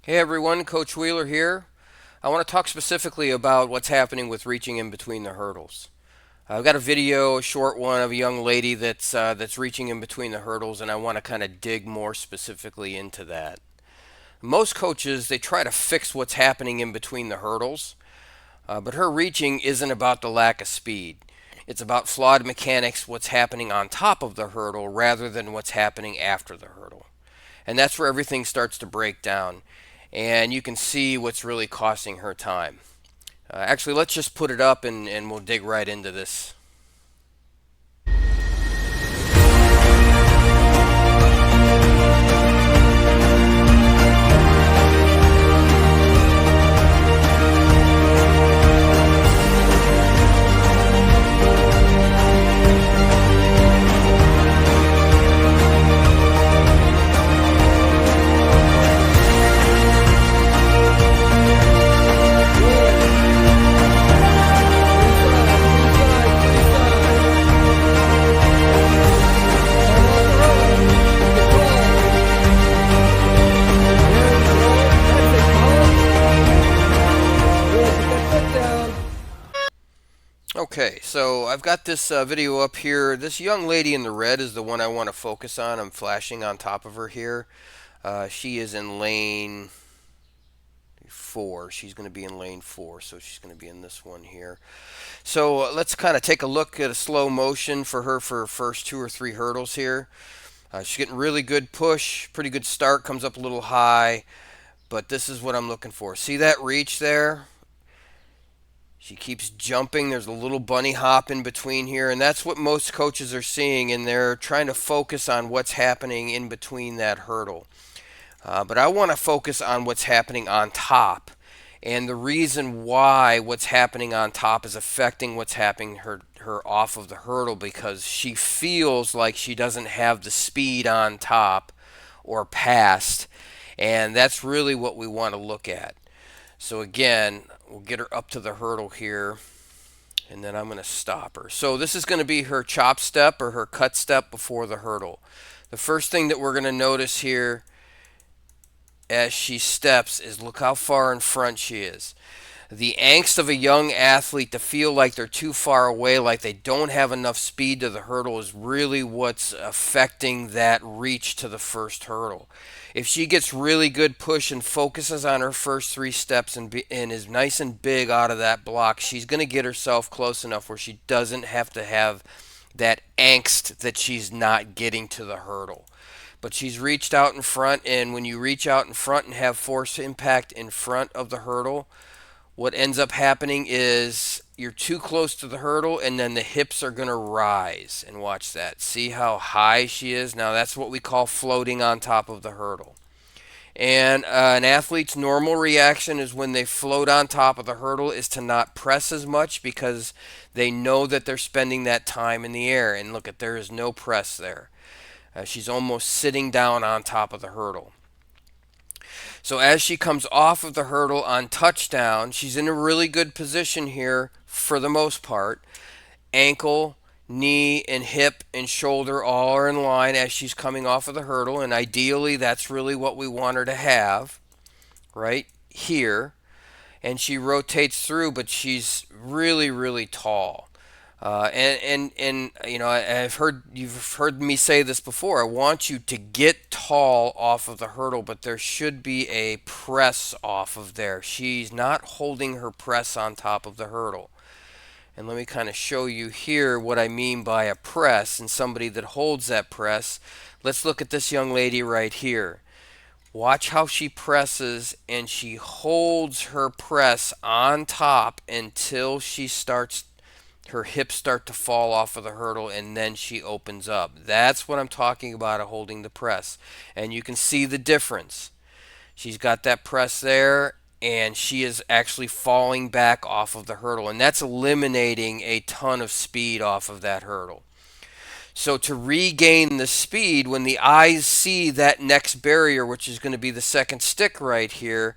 Hey everyone, Coach Wheeler here. I want to talk specifically about what's happening with reaching in between the hurdles. I've got a video, a short one, of a young lady that's reaching in between the hurdles, and I want to kind of dig more specifically into that. Most coaches they try to fix what's happening in between the hurdles, but her reaching isn't about the lack of speed. It's about flawed mechanics, what's happening on top of the hurdle rather than what's happening after the hurdle. And that's where everything starts to break down. And you can see what's really costing her time. Actually, let's just put it up and we'll dig right into this. Okay, so I've got this video up here. This young lady in the red is the one I want to focus on. I'm flashing on top of her here. She is in lane 4. She's going to be in lane 4, so she's going to be in this one here. So let's kind of take a look at a slow motion for her for her first 2 or 3 hurdles here. She's getting really good push, pretty good start, comes up a little high, but this is what I'm looking for. See that reach there? She keeps jumping. There's a little bunny hop in between here, and that's what most coaches are seeing, and they're trying to focus on what's happening in between that hurdle. But I want to focus on what's happening on top. And the reason why what's happening on top is affecting what's happening her off of the hurdle because she feels like she doesn't have the speed on top or past. And that's really what we want to look at. So again, we'll get her up to the hurdle here, and then I'm going to stop her. So this is going to be her chop step or her cut step before the hurdle. The first thing that we're going to notice here as she steps is look how far in front she is. The angst of a young athlete to feel like they're too far away, like they don't have enough speed to the hurdle, is really what's affecting that reach to the first hurdle. If she gets really good push and focuses on her first 3 steps and is nice and big out of that block, she's going to get herself close enough where she doesn't have to have that angst that she's not getting to the hurdle. But she's reached out in front, and when you reach out in front and have force impact in front of the hurdle, what ends up happening is you're too close to the hurdle and then the hips are going to rise. And watch that. See how high she is? Now that's what we call floating on top of the hurdle. And an athlete's normal reaction is when they float on top of the hurdle is to not press as much because they know that they're spending that time in the air. And look at, there is no press there. She's almost sitting down on top of the hurdle. So as she comes off of the hurdle on touchdown, she's in a really good position here for the most part. Ankle, knee, and hip and shoulder all are in line as she's coming off of the hurdle, and ideally that's really what we want her to have right here. And she rotates through, but she's really, really tall. And you know, you've heard me say this before. I want you to get tall off of the hurdle, but there should be a press off of there. She's not holding her press on top of the hurdle. And let me kind of show you here what I mean by a press and somebody that holds that press. Let's look at this young lady right here. Watch how she presses and she holds her press on top until she starts her hips start to fall off of the hurdle and then she opens up. That's what I'm talking about, holding the press. And you can see the difference. She's got that press there and she is actually falling back off of the hurdle, and that's eliminating a ton of speed off of that hurdle. So to regain the speed, when the eyes see that next barrier, which is going to be the second stick right here,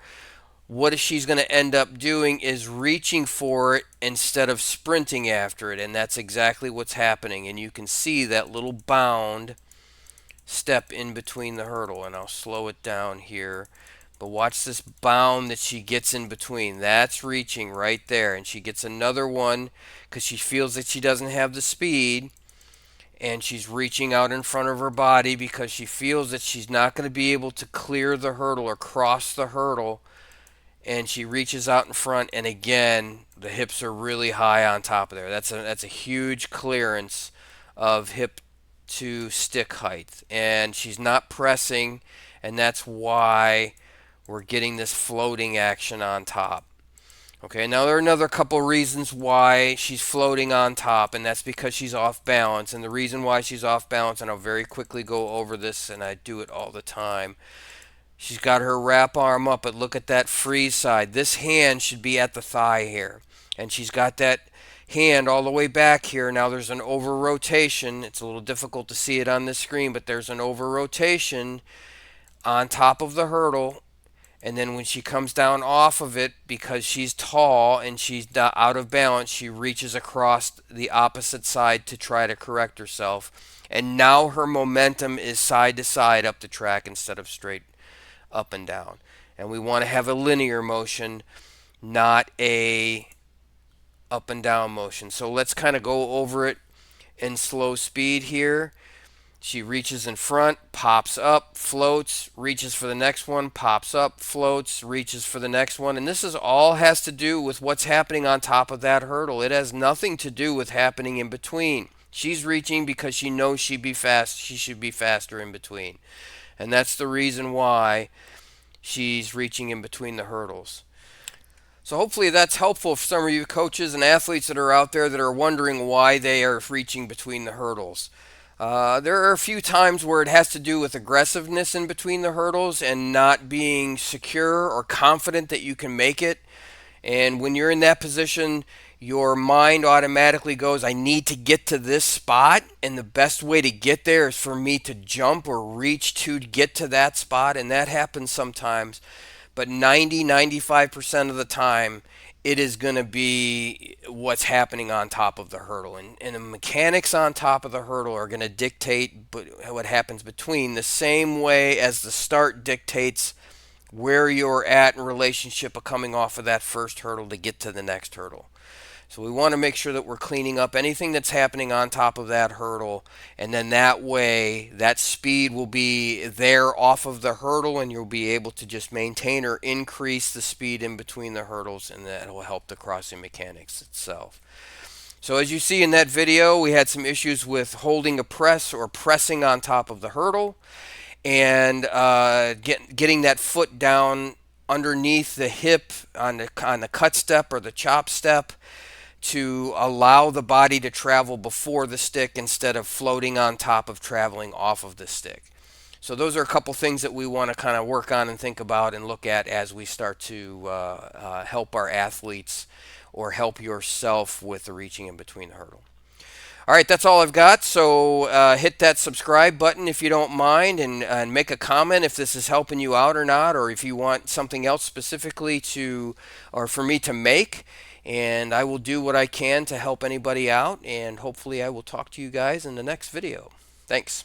what she's going to end up doing is reaching for it instead of sprinting after it. And that's exactly what's happening. And you can see that little bound step in between the hurdle. And I'll slow it down here But watch this bound that she gets in between. That's reaching right there. And she gets another one because she feels that she doesn't have the speed. And she's reaching out in front of her body because she feels that she's not going to be able to clear the hurdle or cross the hurdle. And she reaches out in front, and again, the hips are really high on top of there. That's a huge clearance of hip to stick height. And she's not pressing, and that's why we're getting this floating action on top. Okay, now there are another couple reasons why she's floating on top, and that's because she's off balance. And the reason why she's off balance, and I'll very quickly go over this, and I do it all the time. She's got her wrap arm up, but look at that freeze side. This hand should be at the thigh here, and she's got that hand all the way back here. Now there's an over rotation. It's a little difficult to see it on this screen, but there's an over rotation on top of the hurdle. And then when she comes down off of it, because she's tall and she's out of balance, she reaches across the opposite side to try to correct herself. And now her momentum is side to side up the track instead of straight up and down. And we want to have a linear motion, not a up and down motion. So let's kind of go over it in slow speed here. She reaches in front, pops up, floats, reaches for the next one, pops up, floats, reaches for the next one. And this is all has to do with what's happening on top of that hurdle. It has nothing to do with happening in between. She's reaching because she knows she should be faster in between. And that's the reason why she's reaching in between the hurdles. So hopefully that's helpful for some of you coaches and athletes that are out there that are wondering why they are reaching between the hurdles. There are a few times where it has to do with aggressiveness in between the hurdles and not being secure or confident that you can make it. And when you're in that position, your mind automatically goes, I need to get to this spot. And the best way to get there is for me to jump or reach to get to that spot. And that happens sometimes. But 95% of the time, it is going to be what's happening on top of the hurdle. And the mechanics on top of the hurdle are going to dictate what happens between, the same way as the start dictates where you're at in relationship of coming off of that first hurdle to get to the next hurdle. So we want to make sure that we're cleaning up anything that's happening on top of that hurdle, and then that way that speed will be there off of the hurdle, and you'll be able to just maintain or increase the speed in between the hurdles, and that will help the crossing mechanics itself. So as you see in that video, we had some issues with holding a press or pressing on top of the hurdle, and getting that foot down underneath the hip on the cut step or the chop step, to allow the body to travel before the stick instead of floating on top of traveling off of the stick. So those are a couple things that we want to kind of work on and think about and look at as we start to help our athletes or help yourself with the reaching in between the hurdle. All right, that's all I've got. So hit that subscribe button if you don't mind, and make a comment if this is helping you out or not, or if you want something else specifically or for me to make. And I will do what I can to help anybody out, and hopefully I will talk to you guys in the next video. Thanks.